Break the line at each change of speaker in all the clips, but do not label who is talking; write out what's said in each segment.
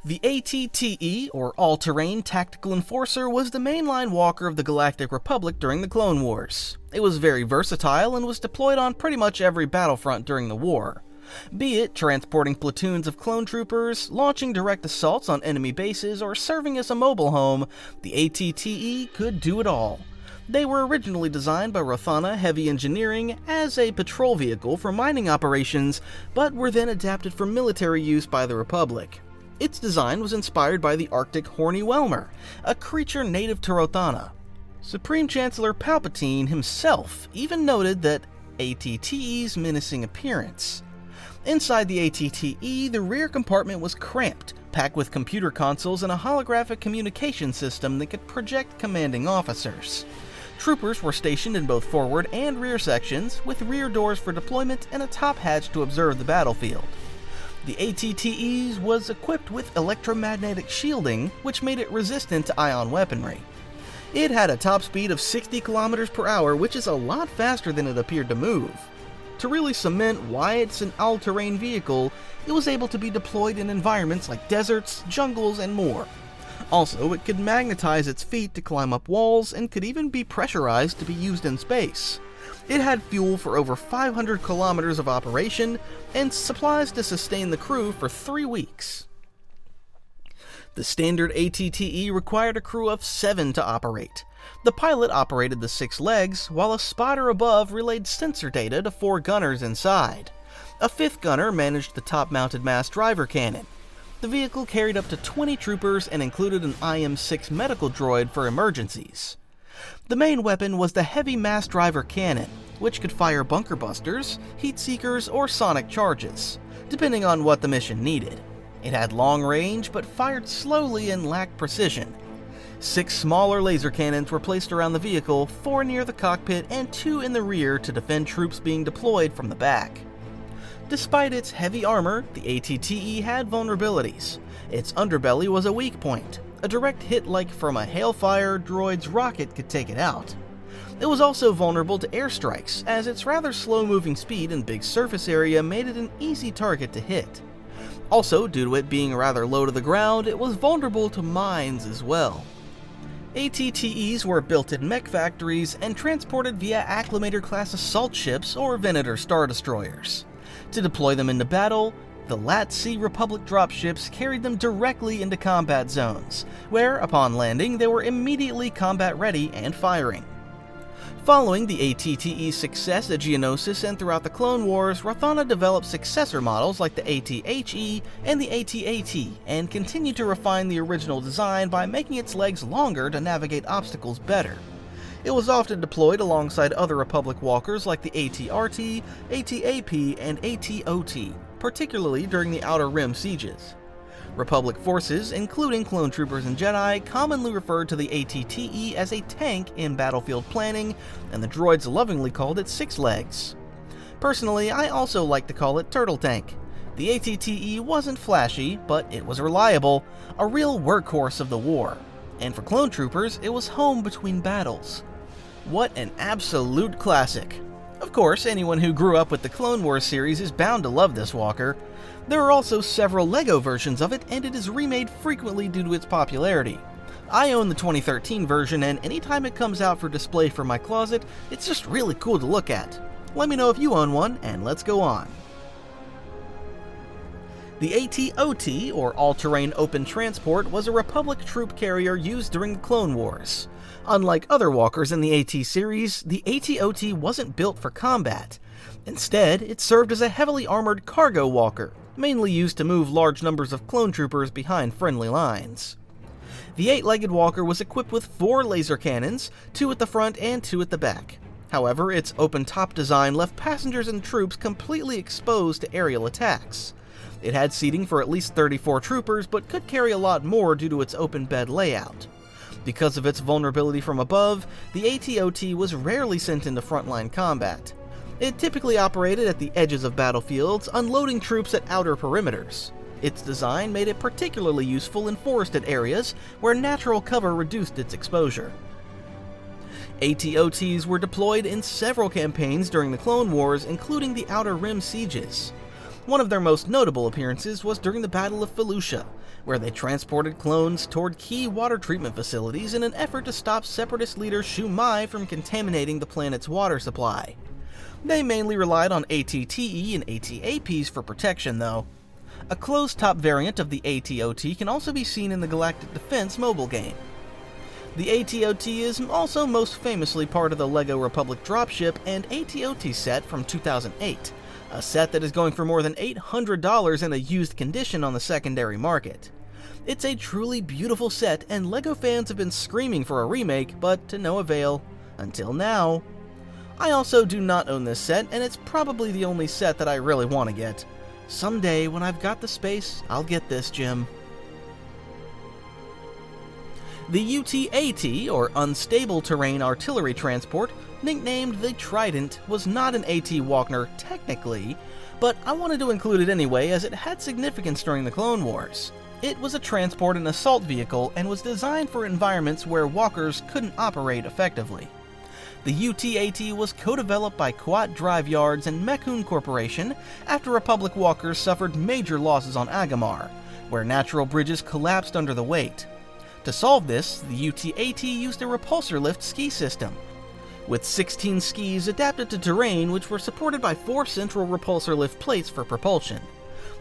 The AT-TE, or All-Terrain Tactical Enforcer, was the mainline walker of the Galactic Republic during the Clone Wars. It was very versatile and was deployed on pretty much every battlefront during the war. Be it transporting platoons of clone troopers, launching direct assaults on enemy bases, or serving as a mobile home, the AT-TE could do it all. They were originally designed by Rothana Heavy Engineering as a patrol vehicle for mining operations, but were then adapted for military use by the Republic. Its design was inspired by the Arctic horny whelmer, a creature native to Rothana. Supreme Chancellor Palpatine himself even noted that AT-TE's menacing appearance. Inside the AT-TE, the rear compartment was cramped, packed with computer consoles and a holographic communication system that could project commanding officers. Troopers were stationed in both forward and rear sections, with rear doors for deployment and a top hatch to observe the battlefield. The AT-TE was equipped with electromagnetic shielding, which made it resistant to ion weaponry. It had a top speed of 60 km per hour, which is a lot faster than it appeared to move. To really cement why it's an all-terrain vehicle, it was able to be deployed in environments like deserts, jungles, and more. Also, it could magnetize its feet to climb up walls and could even be pressurized to be used in space. It had fuel for over 500 kilometers of operation and supplies to sustain the crew for 3 weeks. The standard AT-TE required a crew of 7 to operate. The pilot operated the 6 legs, while a spotter above relayed sensor data to 4 gunners inside. A 5th gunner managed the top-mounted mass driver cannon. The vehicle carried up to 20 troopers and included an IM-6 medical droid for emergencies. The main weapon was the heavy mass driver cannon, which could fire bunker busters, heat seekers, or sonic charges, depending on what the mission needed. It had long range, but fired slowly and lacked precision. 6 smaller laser cannons were placed around the vehicle, 4 near the cockpit and 2 in the rear to defend troops being deployed from the back. Despite its heavy armor, the AT-TE had vulnerabilities. Its underbelly was a weak point. A direct hit like from a Hailfire droid's rocket could take it out. It was also vulnerable to airstrikes, as its rather slow-moving speed and big surface area made it an easy target to hit. Also, due to it being rather low to the ground, it was vulnerable to mines as well. AT-TEs were built in mech factories and transported via Acclimator-class assault ships or Venator star destroyers. To deploy them into battle, the Lat-C Republic dropships carried them directly into combat zones, where, upon landing, they were immediately combat-ready and firing. Following the AT-TE's success at Geonosis and throughout the Clone Wars, Rothana developed successor models like the AT-HE and the AT-AHT, and continued to refine the original design by making its legs longer to navigate obstacles better. It was often deployed alongside other Republic walkers like the AT-RT, AT-AP, and AT-OT, particularly during the Outer Rim sieges. Republic forces, including clone troopers and Jedi, commonly referred to the AT-TE as a tank in battlefield planning, and the droids lovingly called it 6 legs. Personally, I also like to call it Turtle Tank. The AT-TE wasn't flashy, but it was reliable, a real workhorse of the war. And for clone troopers, it was home between battles. What an absolute classic! Of course, anyone who grew up with the Clone Wars series is bound to love this walker. There are also several LEGO versions of it, and it is remade frequently due to its popularity. I own the 2013 version, and anytime it comes out for display from my closet, it's just really cool to look at. Let me know if you own one, and let's go on. The AT-OT, or All-Terrain Open Transport, was a Republic troop carrier used during the Clone Wars. Unlike other walkers in the AT series, the AT-OT wasn't built for combat. Instead, it served as a heavily armored cargo walker, mainly used to move large numbers of clone troopers behind friendly lines. The 8-legged walker was equipped with 4 laser cannons, 2 at the front and 2 at the back. However, its open-top design left passengers and troops completely exposed to aerial attacks. It had seating for at least 34 troopers, but could carry a lot more due to its open bed layout. Because of its vulnerability from above, the AT-OT was rarely sent into frontline combat. It typically operated at the edges of battlefields, unloading troops at outer perimeters. Its design made it particularly useful in forested areas, where natural cover reduced its exposure. AT-OTs were deployed in several campaigns during the Clone Wars, including the Outer Rim sieges. One of their most notable appearances was during the Battle of Fallujah, where they transported clones toward key water treatment facilities in an effort to stop Separatist leader Shu Mai from contaminating the planet's water supply. They mainly relied on AT-TE and AT-APs for protection, though. A closed-top variant of the AT-OT can also be seen in the Galactic Defense mobile game. The AT-OT is also most famously part of the LEGO Republic dropship and AT-OT set from 2008, a set that is going for more than $800 in a used condition on the secondary market. It's a truly beautiful set, and LEGO fans have been screaming for a remake, but to no avail, until now. I also do not own this set, and it's probably the only set that I really want to get. Someday, when I've got the space, I'll get this gem. The AT-AHT, or Unstable Terrain Artillery Transport, nicknamed the Trident, was not an AT Walkner technically, but I wanted to include it anyway as it had significance during the Clone Wars. It was a transport and assault vehicle and was designed for environments where walkers couldn't operate effectively. The AT-AHT was co-developed by Kuat Drive Yards and Mechun Corporation after Republic walkers suffered major losses on Agamar, where natural bridges collapsed under the weight. To solve this, the AT-AHT used a repulsorlift ski system, with 16 skis adapted to terrain which were supported by 4 central repulsorlift plates for propulsion.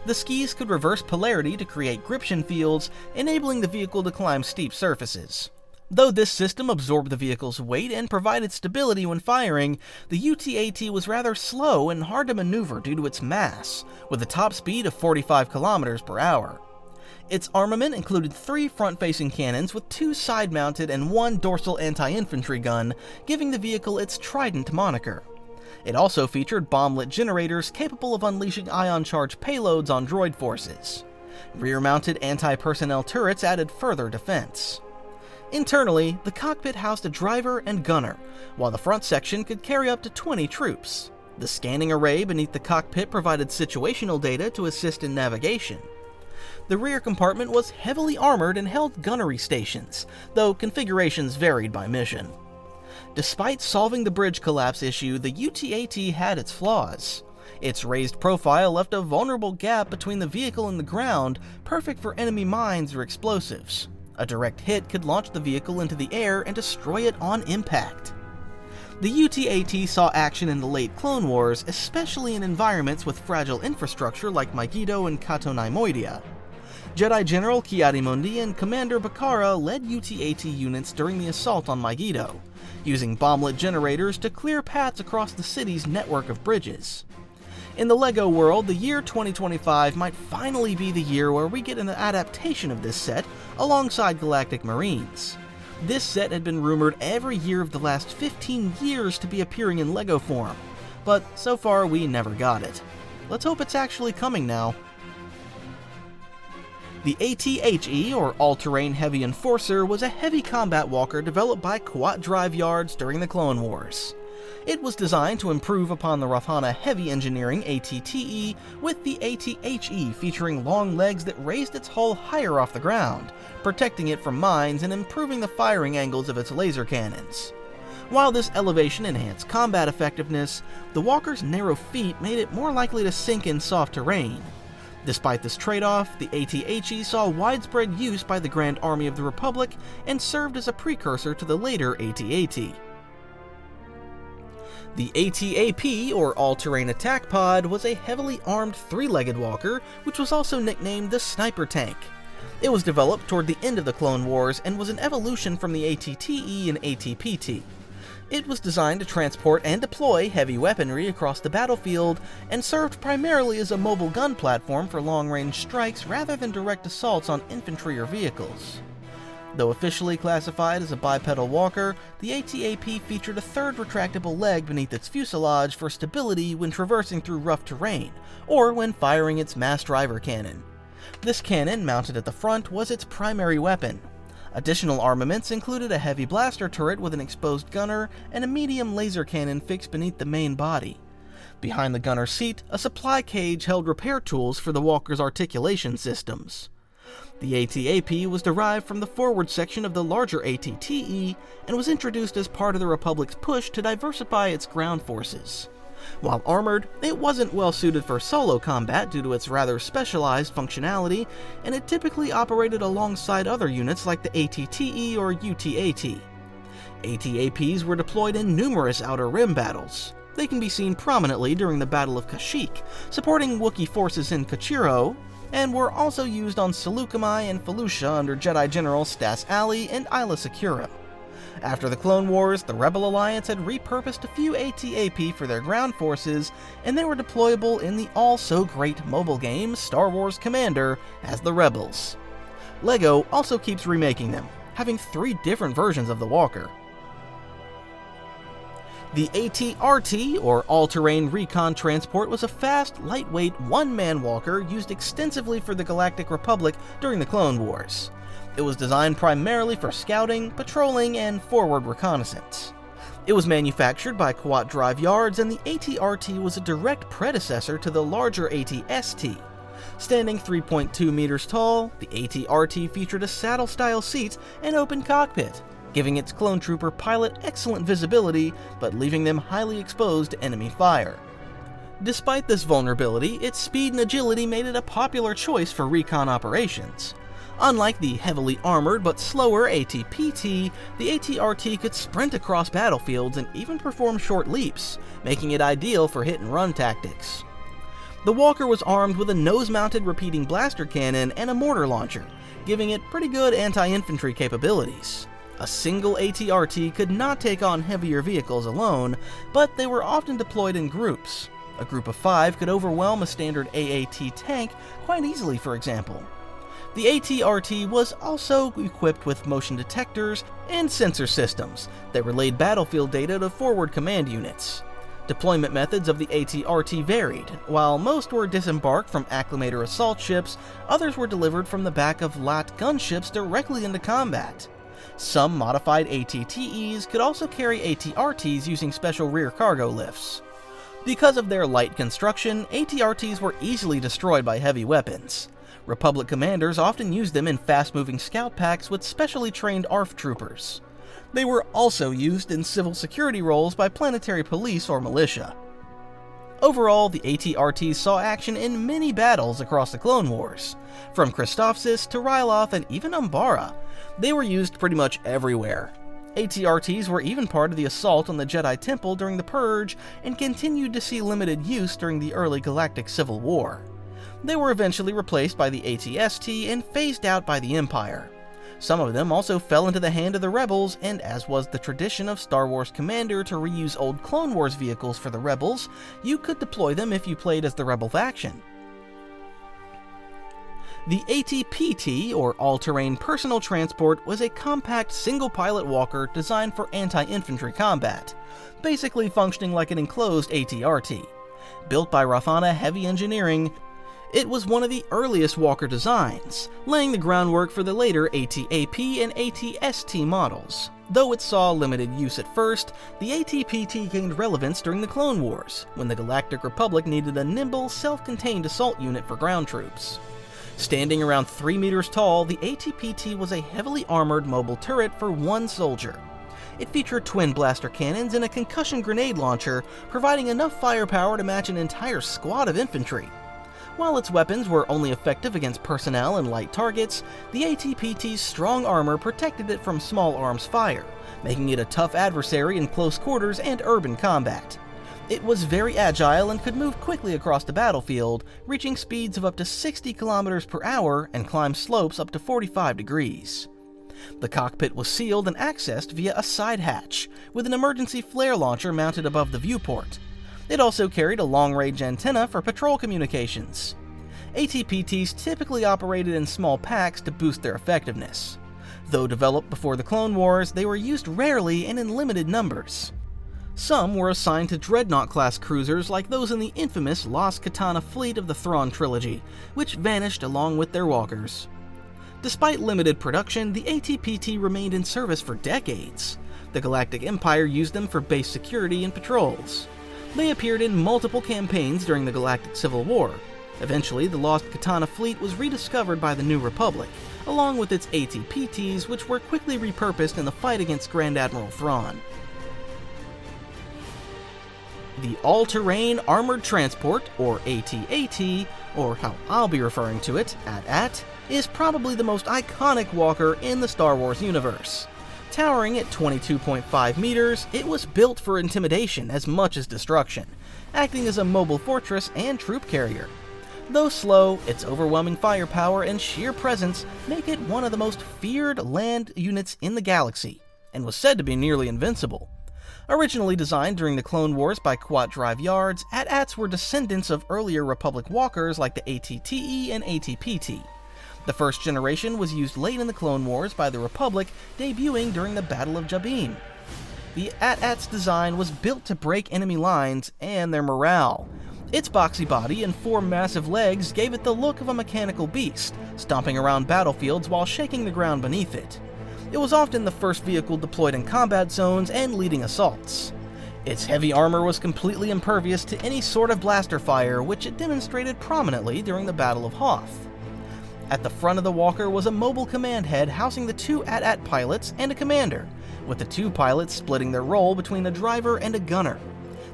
The skis could reverse polarity to create gription fields, enabling the vehicle to climb steep surfaces. Though this system absorbed the vehicle's weight and provided stability when firing, the AT-AHT was rather slow and hard to maneuver due to its mass, with a top speed of 45 km per hour. Its armament included 3 front-facing cannons with 2 side-mounted and 1 dorsal anti-infantry gun, giving the vehicle its Trident moniker. It also featured bomb-lit generators capable of unleashing ion-charged payloads on droid forces. Rear-mounted anti-personnel turrets added further defense. Internally, the cockpit housed a driver and gunner, while the front section could carry up to 20 troops. The scanning array beneath the cockpit provided situational data to assist in navigation. The rear compartment was heavily armored and held gunnery stations, though configurations varied by mission. Despite solving the bridge collapse issue, the AT-AHT had its flaws. Its raised profile left a vulnerable gap between the vehicle and the ground, perfect for enemy mines or explosives. A direct hit could launch the vehicle into the air and destroy it on impact. The AT-AHT saw action in the late Clone Wars, especially in environments with fragile infrastructure like Megiddo and Cato Neimoidia. Jedi General Ki-Adi-Mundi and Commander Bacara led AT-AHT units during the assault on Megiddo, using bomb-lit generators to clear paths across the city's network of bridges. In the LEGO world, the year 2025 might finally be the year where we get an adaptation of this set alongside Galactic Marines. This set had been rumored every year of the last 15 years to be appearing in LEGO form, but so far we never got it. Let's hope it's actually coming now. The AT-HE, or All-Terrain Heavy Enforcer, was a heavy combat walker developed by Kuat Drive Yards during the Clone Wars. It was designed to improve upon the Rathana heavy engineering AT-TE, with the AT-HE featuring long legs that raised its hull higher off the ground, protecting it from mines and improving the firing angles of its laser cannons. While this elevation enhanced combat effectiveness, the walker's narrow feet made it more likely to sink in soft terrain. Despite this trade-off, the AT-HE saw widespread use by the Grand Army of the Republic and served as a precursor to the later AT-AT. The AT-AP, or All-Terrain Attack Pod, was a heavily armed 3-legged walker, which was also nicknamed the Sniper Tank. It was developed toward the end of the Clone Wars and was an evolution from the AT-TE and AT-PT. It was designed to transport and deploy heavy weaponry across the battlefield and served primarily as a mobile gun platform for long-range strikes rather than direct assaults on infantry or vehicles. Though officially classified as a bipedal walker, the AT-AP featured a third retractable leg beneath its fuselage for stability when traversing through rough terrain, or when firing its mass driver cannon. This cannon, mounted at the front, was its primary weapon. Additional armaments included a heavy blaster turret with an exposed gunner and a medium laser cannon fixed beneath the main body. Behind the gunner's seat, a supply cage held repair tools for the walker's articulation systems. The AT-AP was derived from the forward section of the larger AT-TE and was introduced as part of the Republic's push to diversify its ground forces. While armored, it wasn't well suited for solo combat due to its rather specialized functionality, and it typically operated alongside other units like the AT-TE or AT-AHT. AT-APs were deployed in numerous Outer Rim battles. They can be seen prominently during the Battle of Kashyyyk, supporting Wookiee forces in Kashyyyk, and were also used on Seleucami and Felucia under Jedi General Stas Ali and Aayla Secura. After the Clone Wars, the Rebel Alliance had repurposed a few AT-AP for their ground forces, and they were deployable in the all-so-great mobile game Star Wars Commander as the Rebels. LEGO also keeps remaking them, having 3 different versions of the walker. The AT-RT, or All-Terrain Recon Transport, was a fast, lightweight, one-man walker used extensively for the Galactic Republic during the Clone Wars. It was designed primarily for scouting, patrolling, and forward reconnaissance. It was manufactured by Quat Drive Yards, and the AT-RT was a direct predecessor to the larger AT-ST. Standing 3.2 meters tall, the AT-RT featured a saddle-style seat and open cockpit, giving its clone trooper pilot excellent visibility, but leaving them highly exposed to enemy fire. Despite this vulnerability, its speed and agility made it a popular choice for recon operations. Unlike the heavily armored but slower AT-PT, the AT-RT could sprint across battlefields and even perform short leaps, making it ideal for hit-and-run tactics. The walker was armed with a nose-mounted repeating blaster cannon and a mortar launcher, giving it pretty good anti-infantry capabilities. A single AT-RT could not take on heavier vehicles alone, but they were often deployed in groups. A group of 5 could overwhelm a standard AAT tank quite easily, for example. The AT-RT was also equipped with motion detectors and sensor systems that relayed battlefield data to forward command units. Deployment methods of the AT-RT varied. While most were disembarked from acclimator assault ships, others were delivered from the back of LAT gunships directly into combat. Some modified AT-TEs could also carry AT-RTs using special rear cargo lifts. Because of their light construction, AT-RTs were easily destroyed by heavy weapons. Republic commanders often used them in fast-moving scout packs with specially trained ARF troopers. They were also used in civil security roles by planetary police or militia. Overall, the AT-RTs saw action in many battles across the Clone Wars. From Christophsis to Ryloth and even Umbara, they were used pretty much everywhere. AT-RTs were even part of the assault on the Jedi Temple during the Purge and continued to see limited use during the early Galactic Civil War. They were eventually replaced by the AT-ST and phased out by the Empire. Some of them also fell into the hand of the Rebels, and as was the tradition of Star Wars Commander to reuse old Clone Wars vehicles for the Rebels, you could deploy them if you played as the Rebel faction. The AT-PT, or All-Terrain Personal Transport, was a compact single-pilot walker designed for anti-infantry combat, basically functioning like an enclosed AT-RT. Built by Rafana Heavy Engineering, it was one of the earliest walker designs, laying the groundwork for the later AT-AP and AT-ST models. Though it saw limited use at first, the AT-PT gained relevance during the Clone Wars, when the Galactic Republic needed a nimble, self-contained assault unit for ground troops. Standing around 3 meters tall, the AT-PT was a heavily armored mobile turret for 1 soldier. It featured twin blaster cannons and a concussion grenade launcher, providing enough firepower to match an entire squad of infantry. While its weapons were only effective against personnel and light targets, the AT-PT's strong armor protected it from small arms fire, making it a tough adversary in close quarters and urban combat. It was very agile and could move quickly across the battlefield, reaching speeds of up to 60 kilometers per hour and climb slopes up to 45 degrees. The cockpit was sealed and accessed via a side hatch, with an emergency flare launcher mounted above the viewport. It also carried a long-range antenna for patrol communications. AT-PTs typically operated in small packs to boost their effectiveness. Though developed before the Clone Wars, they were used rarely and in limited numbers. Some were assigned to Dreadnought-class cruisers like those in the infamous Lost Katana fleet of the Thrawn trilogy, which vanished along with their walkers. Despite limited production, the AT-PT remained in service for decades. The Galactic Empire used them for base security and patrols. They appeared in multiple campaigns during the Galactic Civil War. Eventually, the Lost Katana fleet was rediscovered by the New Republic, along with its AT-PTs, which were quickly repurposed in the fight against Grand Admiral Thrawn. The All-Terrain Armored Transport, or AT-AT, or how I'll be referring to it, AT-AHT, is probably the most iconic walker in the Star Wars universe. Towering at 22.5 meters, it was built for intimidation as much as destruction, acting as a mobile fortress and troop carrier. Though slow, its overwhelming firepower and sheer presence make it one of the most feared land units in the galaxy, and was said to be nearly invincible. Originally designed during the Clone Wars by Quad Drive Yards, AT-AHTs were descendants of earlier Republic walkers like the AT-TE and AT-PT. The first generation was used late in the Clone Wars by the Republic, debuting during the Battle of Jabin. The AT-AHT's design was built to break enemy lines and their morale. Its boxy body and 4 massive legs gave it the look of a mechanical beast, stomping around battlefields while shaking the ground beneath it. It was often the first vehicle deployed in combat zones and leading assaults. Its heavy armor was completely impervious to any sort of blaster fire, which it demonstrated prominently during the Battle of Hoth. At the front of the walker was a mobile command head housing the 2 AT-AHT pilots and a commander, with the 2 pilots splitting their role between a driver and a gunner.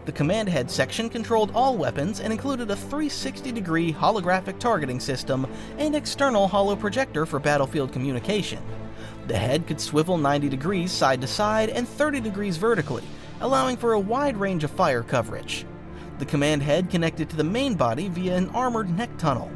The command head section controlled all weapons and included a 360-degree holographic targeting system and external holo projector for battlefield communication. The head could swivel 90 degrees side to side and 30 degrees vertically, allowing for a wide range of fire coverage. The command head connected to the main body via an armored neck tunnel.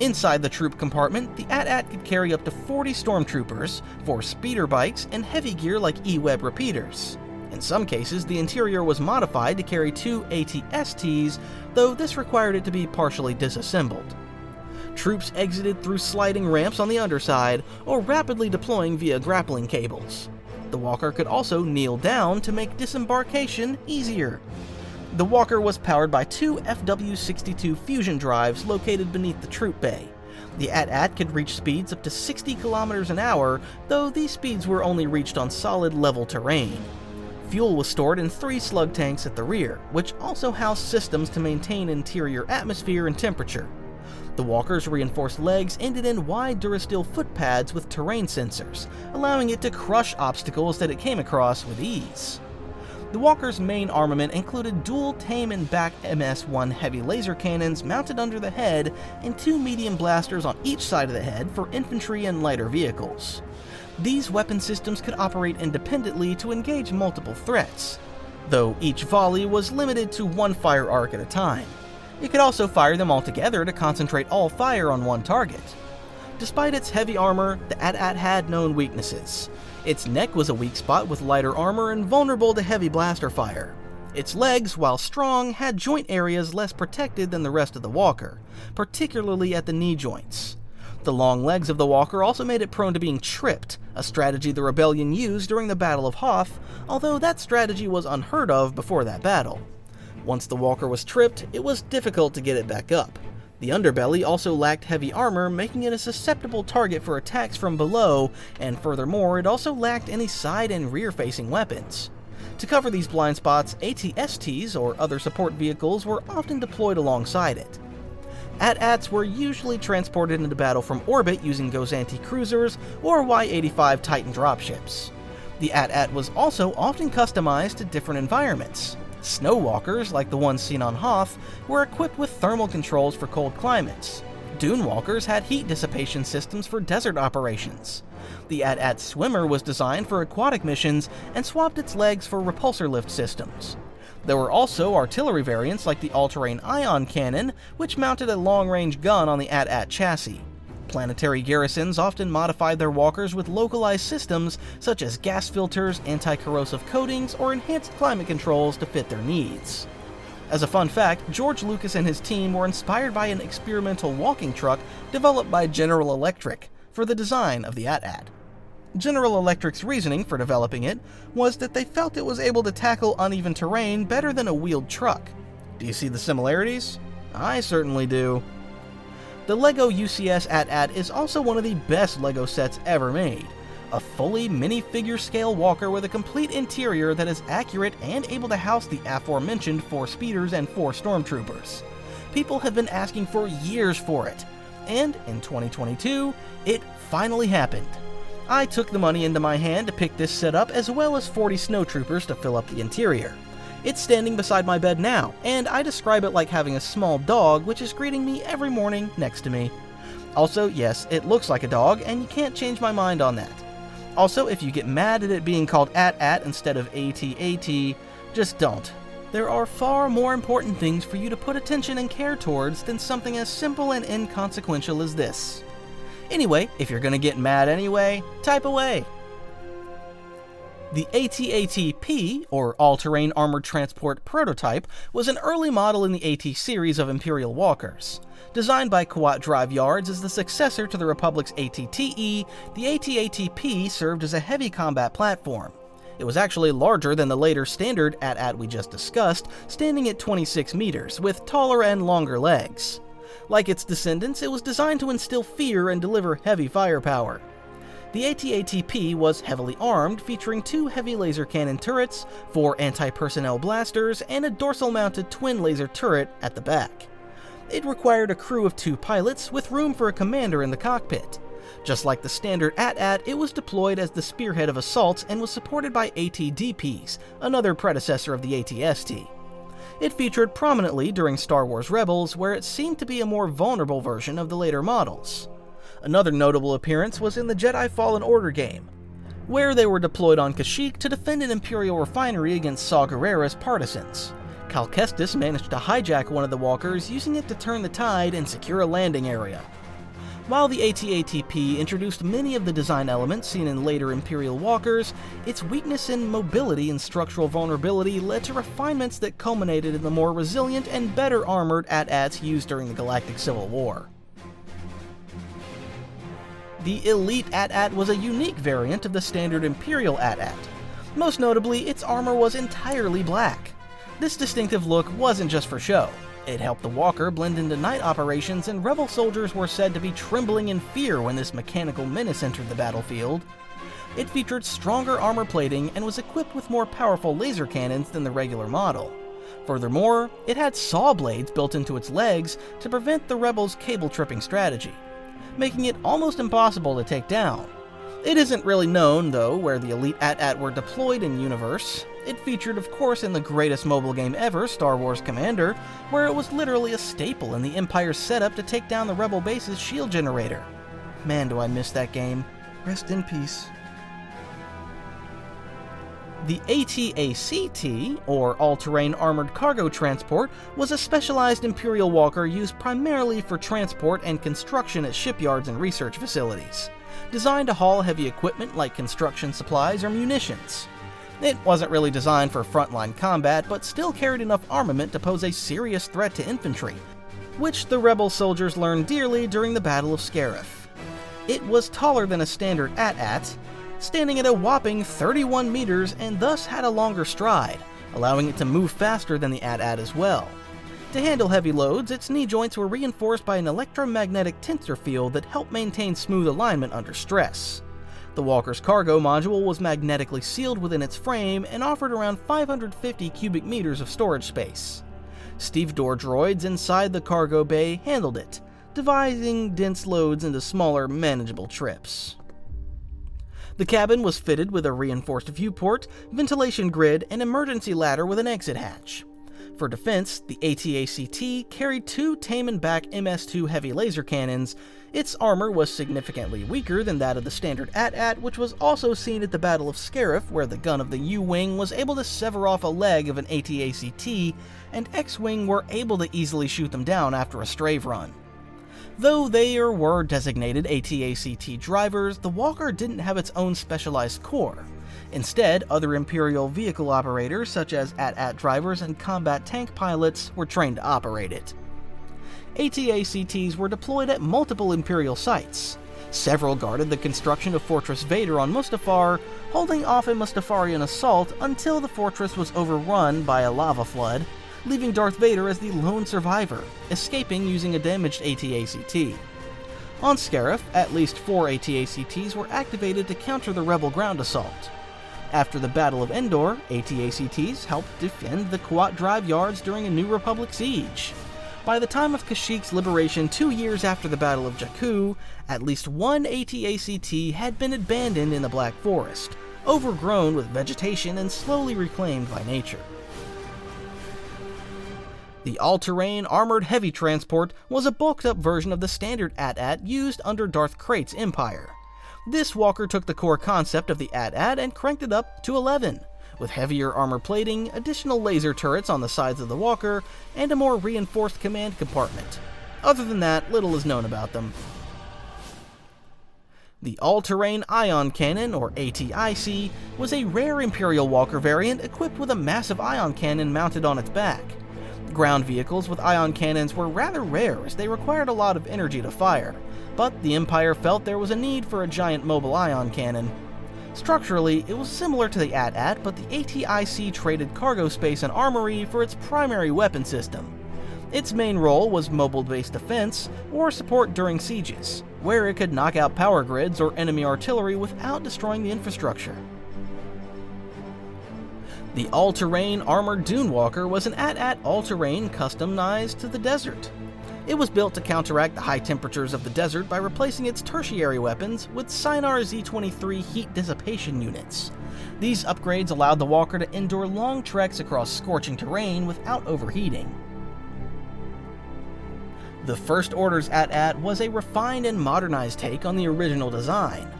Inside the troop compartment, the AT-AHT could carry up to 40 stormtroopers, 4 speeder bikes, and heavy gear like E-Web repeaters. In some cases, the interior was modified to carry 2 AT-STs, though this required it to be partially disassembled. Troops exited through sliding ramps on the underside, or rapidly deploying via grappling cables. The walker could also kneel down to make disembarkation easier. The walker was powered by 2 FW-62 fusion drives located beneath the troop bay. The AT-AHT could reach speeds up to 60 kilometers an hour, though these speeds were only reached on solid level terrain. Fuel was stored in 3 slug tanks at the rear, which also housed systems to maintain interior atmosphere and temperature. The walker's reinforced legs ended in wide Durasteel foot pads with terrain sensors, allowing it to crush obstacles that it came across with ease. The walker's main armament included dual tame and back MS-1 heavy laser cannons mounted under the head and 2 medium blasters on each side of the head for infantry and lighter vehicles. These weapon systems could operate independently to engage multiple threats, though each volley was limited to 1 fire arc at a time. It could also fire them all together to concentrate all fire on one target. Despite its heavy armor, the AT-AHT had known weaknesses. Its neck was a weak spot with lighter armor and vulnerable to heavy blaster fire. Its legs, while strong, had joint areas less protected than the rest of the walker, particularly at the knee joints. The long legs of the walker also made it prone to being tripped, a strategy the Rebellion used during the Battle of Hoth, although that strategy was unheard of before that battle. Once the walker was tripped, it was difficult to get it back up. The underbelly also lacked heavy armor, making it a susceptible target for attacks from below, and furthermore, it also lacked any side and rear-facing weapons. To cover these blind spots, AT-STs, or other support vehicles, were often deployed alongside it. AT-AHTs were usually transported into battle from orbit using Gozanti cruisers or Y-85 Titan dropships. The AT-AHT was also often customized to different environments. Snow walkers, like the ones seen on Hoth, were equipped with thermal controls for cold climates. Dune walkers had heat dissipation systems for desert operations. The AT-AHT swimmer was designed for aquatic missions and swapped its legs for repulsor lift systems. There were also artillery variants like the all-terrain ion cannon, which mounted a long-range gun on the AT-AHT chassis. Planetary garrisons often modified their walkers with localized systems such as gas filters, anti-corrosive coatings, or enhanced climate controls to fit their needs. As a fun fact, George Lucas and his team were inspired by an experimental walking truck developed by General Electric for the design of the AT-AHT. General Electric's reasoning for developing it was that they felt it was able to tackle uneven terrain better than a wheeled truck. Do you see the similarities? I certainly do. The LEGO UCS AT-AHT is also one of the best LEGO sets ever made. A fully minifigure scale walker with a complete interior that is accurate and able to house the aforementioned 4 speeders and 4 stormtroopers. People have been asking for years for it, and in 2022, it finally happened. I took the money into my hand to pick this set up, as well as 40 snowtroopers to fill up the interior. It's standing beside my bed now, and I describe it like having a small dog which is greeting me every morning next to me. Also, yes, it looks like a dog, and you can't change my mind on that. Also, if you get mad at it being called AT-AHT instead of AT-AHT, just don't. There are far more important things for you to put attention and care towards than something as simple and inconsequential as this. Anyway, if you're gonna get mad anyway, type away. The AT-AHT-P, or All-Terrain Armored Transport Prototype, was an early model in the AT series of Imperial walkers. Designed by Kuat Drive Yards as the successor to the Republic's AT-TE, the AT-AHT-P served as a heavy combat platform. It was actually larger than the later standard AT-AHT we just discussed, standing at 26 meters, with taller and longer legs. Like its descendants, it was designed to instill fear and deliver heavy firepower. The AT-AHT-P was heavily armed, featuring 2 heavy laser cannon turrets, 4 anti-personnel blasters, and a dorsal-mounted twin laser turret at the back. It required a crew of 2 pilots, with room for a commander in the cockpit. Just like the standard AT-AHT, it was deployed as the spearhead of assaults and was supported by AT-DPs, another predecessor of the AT-ST. It featured prominently during Star Wars Rebels, where it seemed to be a more vulnerable version of the later models. Another notable appearance was in the Jedi Fallen Order game, where they were deployed on Kashyyyk to defend an Imperial refinery against Saw Gerrera's partisans. Cal Kestis managed to hijack one of the walkers, using it to turn the tide and secure a landing area. While the AT-AHT-P introduced many of the design elements seen in later Imperial walkers, its weakness in mobility and structural vulnerability led to refinements that culminated in the more resilient and better armored AT-AHTs used during the Galactic Civil War. The Elite AT-AHT was a unique variant of the standard Imperial AT-AHT. Most notably, its armor was entirely black. This distinctive look wasn't just for show. It helped the walker blend into night operations, and Rebel soldiers were said to be trembling in fear when this mechanical menace entered the battlefield. It featured stronger armor plating and was equipped with more powerful laser cannons than the regular model. Furthermore, it had saw blades built into its legs to prevent the Rebels' cable tripping strategy, making it almost impossible to take down. It isn't really known, though, where the Elite AT-AHT were deployed in universe. It featured, of course, in the greatest mobile game ever, Star Wars Commander, where it was literally a staple in the Empire's setup to take down the Rebel base's shield generator. Man, do I miss that game. Rest in peace. The AT-ACT, or All-Terrain Armored Cargo Transport, was a specialized Imperial walker used primarily for transport and construction at shipyards and research facilities, designed to haul heavy equipment like construction supplies or munitions. It wasn't really designed for frontline combat, but still carried enough armament to pose a serious threat to infantry, which the Rebel soldiers learned dearly during the Battle of Scarif. It was taller than a standard AT-AHT, standing at a whopping 31 meters, and thus had a longer stride, allowing it to move faster than the AT-AHT as well. To handle heavy loads, its knee joints were reinforced by an electromagnetic tensor field that helped maintain smooth alignment under stress. The walker's cargo module was magnetically sealed within its frame and offered around 550 cubic meters of storage space. Stevedore droids inside the cargo bay handled it, dividing dense loads into smaller, manageable trips. The cabin was fitted with a reinforced viewport, ventilation grid, and emergency ladder with an exit hatch. For defense, the AT-ACT carried 2 Taman-back MS-2 heavy laser cannons. Its armor was significantly weaker than that of the standard AT-AHT, which was also seen at the Battle of Scarif, where the gun of the U-Wing was able to sever off a leg of an AT-ACT, and X-Wing were able to easily shoot them down after a strafe run. Though they were designated AT-ACT drivers, the walker didn't have its own specialized core. Instead, other Imperial vehicle operators, such as AT-AHT drivers and combat tank pilots, were trained to operate it. AT-ACTs were deployed at multiple Imperial sites. Several guarded the construction of Fortress Vader on Mustafar, holding off a Mustafarian assault until the fortress was overrun by a lava flood, leaving Darth Vader as the lone survivor, escaping using a damaged AT-ACT. On Scarif, at least 4 AT-ACTs were activated to counter the Rebel ground assault. After the Battle of Endor, AT-ACTs helped defend the Kuat Drive Yards during a New Republic siege. By the time of Kashyyyk's liberation 2 years after the Battle of Jakku, at least 1 AT-ACT had been abandoned in the Black Forest, overgrown with vegetation and slowly reclaimed by nature. The all-terrain armored heavy transport was a bulked-up version of the standard AT-AHT used under Darth Krayt's Empire. This walker took the core concept of the AT-AHT and cranked it up to 11, with heavier armor plating, additional laser turrets on the sides of the walker, and a more reinforced command compartment. Other than that, little is known about them. The all-terrain ion cannon, or AT-IC, was a rare Imperial Walker variant equipped with a massive ion cannon mounted on its back. Ground vehicles with ion cannons were rather rare as they required a lot of energy to fire, but the Empire felt there was a need for a giant mobile ion cannon. Structurally, it was similar to the AT-AHT, but the AT-IC traded cargo space and armory for its primary weapon system. Its main role was mobile-based defense or support during sieges, where it could knock out power grids or enemy artillery without destroying the infrastructure. The all-terrain armored dune walker was an AT-AHT all-terrain customized to the desert. It was built to counteract the high temperatures of the desert by replacing its tertiary weapons with Sinar Z-23 heat dissipation units. These upgrades allowed the walker to endure long treks across scorching terrain without overheating. The First Order's AT-AHT was a refined and modernized take on the original design.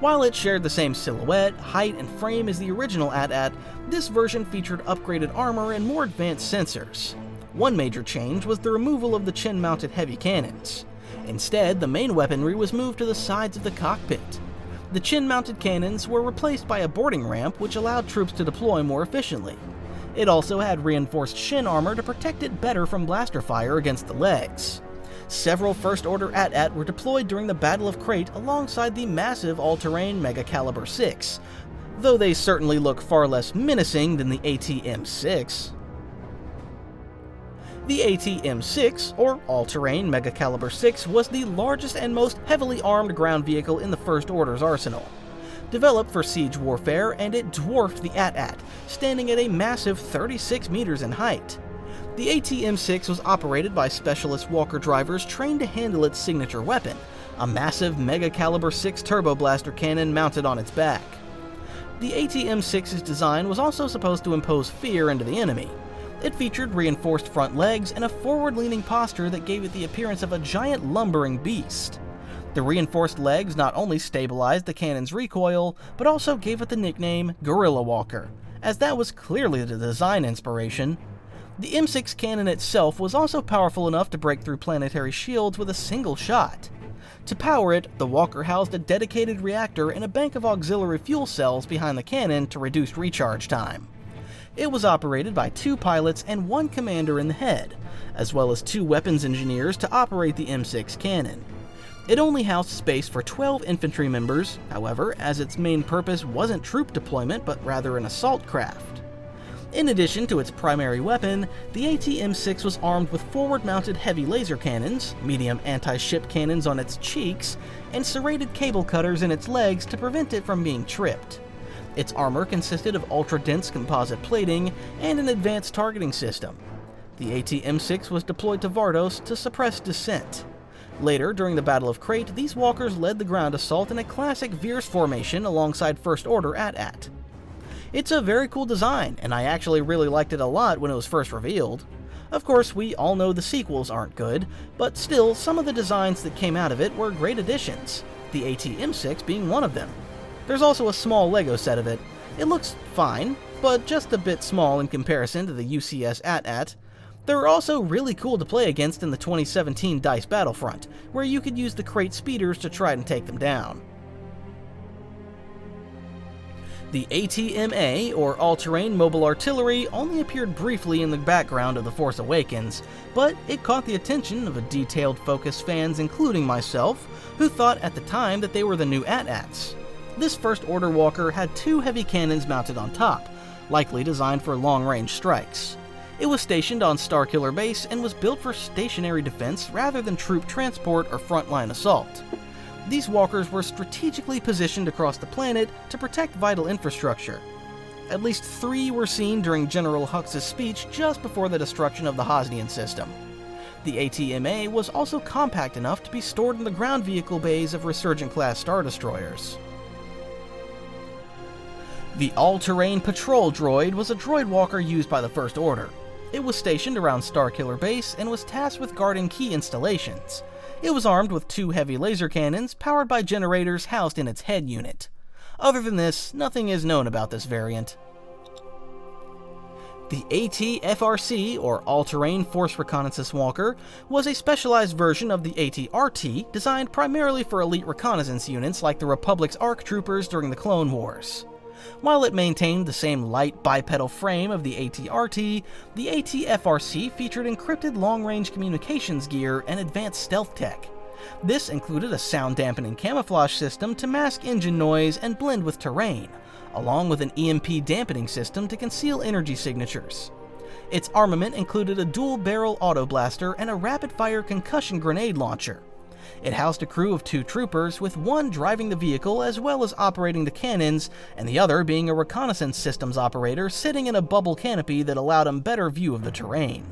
While it shared the same silhouette, height, and frame as the original AT-AHT, this version featured upgraded armor and more advanced sensors. One major change was the removal of the chin-mounted heavy cannons. Instead, the main weaponry was moved to the sides of the cockpit. The chin-mounted cannons were replaced by a boarding ramp which allowed troops to deploy more efficiently. It also had reinforced shin armor to protect it better from blaster fire against the legs. Several First Order AT-AHT were deployed during the Battle of Krayt alongside the massive all-terrain Mega Caliber 6, though they certainly look far less menacing than the AT-M6. The AT-M6, or all-terrain Mega Caliber 6, was the largest and most heavily armed ground vehicle in the First Order's arsenal. Developed for siege warfare, and it dwarfed the AT-AHT, standing at a massive 36 meters in height. The AT-M6 was operated by specialist walker drivers trained to handle its signature weapon, a massive Mega Caliber 6 turbo blaster cannon mounted on its back. The AT-M6's design was also supposed to impose fear into the enemy. It featured reinforced front legs and a forward-leaning posture that gave it the appearance of a giant lumbering beast. The reinforced legs not only stabilized the cannon's recoil, but also gave it the nickname Gorilla Walker, as that was clearly the design inspiration. The M6 cannon itself was also powerful enough to break through planetary shields with a single shot. To power it, the walker housed a dedicated reactor and a bank of auxiliary fuel cells behind the cannon to reduce recharge time. It was operated by 2 pilots and 1 commander in the head, as well as 2 weapons engineers to operate the M6 cannon. It only housed space for 12 infantry members, however, as its main purpose wasn't troop deployment but rather an assault craft. In addition to its primary weapon, the AT-M6 was armed with forward-mounted heavy laser cannons, medium anti-ship cannons on its cheeks, and serrated cable cutters in its legs to prevent it from being tripped. Its armor consisted of ultra-dense composite plating and an advanced targeting system. The AT-M6 was deployed to Vardos to suppress dissent. Later, during the Battle of Krayt, these walkers led the ground assault in a classic Veers formation alongside First Order AT-AHT. It's a very cool design, and I actually really liked it a lot when it was first revealed. Of course, we all know the sequels aren't good, but still, some of the designs that came out of it were great additions, the AT-M6 being one of them. There's also a small Lego set of it. It looks fine, but just a bit small in comparison to the UCS AT-AHT. They're also really cool to play against in the 2017 DICE Battlefront, where you could use the Krayt speeders to try and take them down. The AT-MA, or All-Terrain Mobile Artillery, only appeared briefly in the background of The Force Awakens, but it caught the attention of a detailed Focus fans, including myself, who thought at the time that they were the new AT-AHTs. This First Order walker had 2 heavy cannons mounted on top, likely designed for long-range strikes. It was stationed on Starkiller Base and was built for stationary defense rather than troop transport or frontline assault. These walkers were strategically positioned across the planet to protect vital infrastructure. At least 3 were seen during General Hux's speech just before the destruction of the Hosnian system. The AT-MA was also compact enough to be stored in the ground vehicle bays of Resurgent-class Star Destroyers. The All-Terrain Patrol Droid was a droid walker used by the First Order. It was stationed around Starkiller Base and was tasked with guarding key installations. It was armed with 2 heavy laser cannons powered by generators housed in its head unit. Other than this, nothing is known about this variant. The AT-FRC, or All-Terrain Force Reconnaissance Walker, was a specialized version of the AT-RT designed primarily for elite reconnaissance units like the Republic's ARC troopers during the Clone Wars. While it maintained the same light bipedal frame of the AT-RT, the AT-FRC featured encrypted long-range communications gear and advanced stealth tech. This included a sound-dampening camouflage system to mask engine noise and blend with terrain, along with an EMP dampening system to conceal energy signatures. Its armament included a dual-barrel auto blaster and a rapid-fire concussion grenade launcher. It housed a crew of 2 troopers, with one driving the vehicle as well as operating the cannons, and the other being a reconnaissance systems operator sitting in a bubble canopy that allowed him better view of the terrain.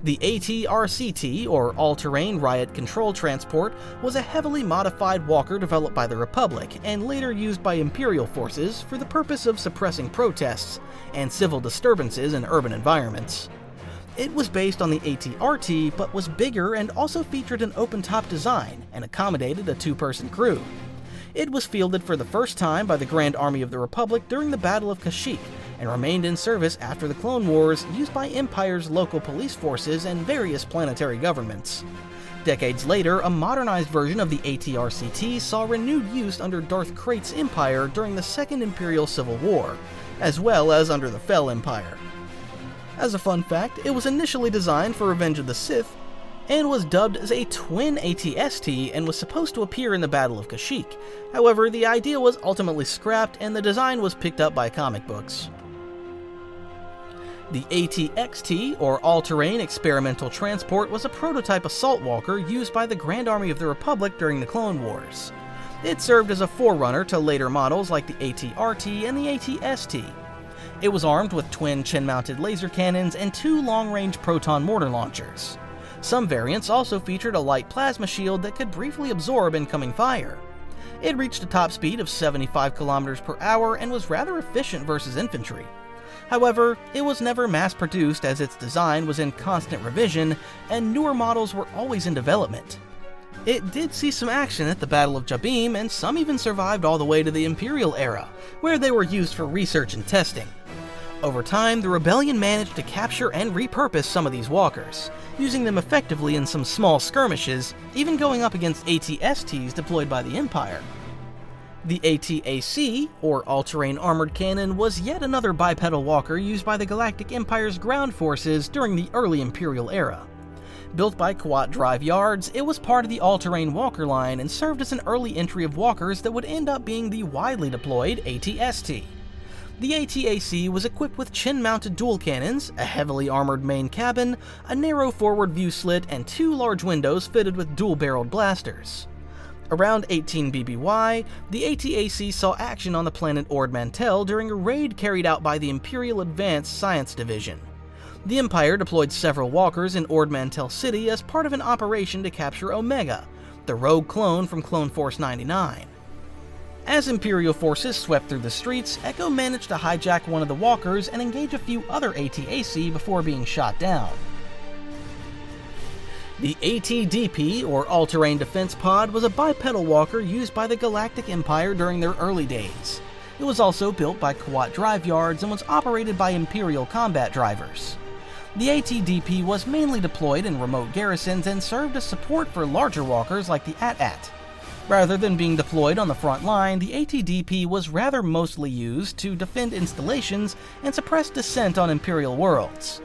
The AT-RCT, or All-Terrain Riot Control Transport, was a heavily modified walker developed by the Republic and later used by Imperial forces for the purpose of suppressing protests and civil disturbances in urban environments. It was based on the AT-RT but was bigger and also featured an open-top design and accommodated a 2-person crew. It was fielded for the first time by the Grand Army of the Republic during the Battle of Kashyyyk, and remained in service after the Clone Wars, used by Empire's local police forces and various planetary governments. Decades later, a modernized version of the AT-RCT saw renewed use under Darth Krayt's Empire during the Second Imperial Civil War, as well as under the Fel Empire. As a fun fact, it was initially designed for Revenge of the Sith, and was dubbed as a twin AT-ST and was supposed to appear in the Battle of Kashyyyk. However, the idea was ultimately scrapped and the design was picked up by comic books. The AT-XT, or All-Terrain Experimental Transport, was a prototype assault walker used by the Grand Army of the Republic during the Clone Wars. It served as a forerunner to later models like the AT-RT and the AT-ST. It was armed with twin chin-mounted laser cannons and 2 long-range proton mortar launchers. Some variants also featured a light plasma shield that could briefly absorb incoming fire. It reached a top speed of 75 km per hour and was rather efficient versus infantry. However, it was never mass-produced as its design was in constant revision and newer models were always in development. It did see some action at the Battle of Jabiim, and some even survived all the way to the Imperial era, where they were used for research and testing. Over time, the Rebellion managed to capture and repurpose some of these walkers, using them effectively in some small skirmishes, even going up against AT-STs deployed by the Empire. The AT-AC, or All-Terrain Armored Cannon, was yet another bipedal walker used by the Galactic Empire's ground forces during the early Imperial era. Built by Quat Drive Yards, it was part of the all-terrain walker line and served as an early entry of walkers that would end up being the widely deployed AT-ST. The AT-AC was equipped with chin-mounted dual cannons, a heavily armored main cabin, a narrow forward view slit, and 2 large windows fitted with dual-barreled blasters. Around 18 BBY, the AT-AC saw action on the planet Ord Mantell during a raid carried out by the Imperial Advanced Science Division. The Empire deployed several walkers in Ord Mantell City as part of an operation to capture Omega, the rogue clone from Clone Force 99. As Imperial forces swept through the streets, Echo managed to hijack one of the walkers and engage a few other AT-AC before being shot down. The AT-DP, or All-Terrain Defense Pod, was a bipedal walker used by the Galactic Empire during their early days. It was also built by Quat Drive Yards and was operated by Imperial combat drivers. The AT-DP was mainly deployed in remote garrisons and served as support for larger walkers like the AT-AHT. Rather than being deployed on the front line, the AT-DP was rather mostly used to defend installations and suppress dissent on Imperial worlds.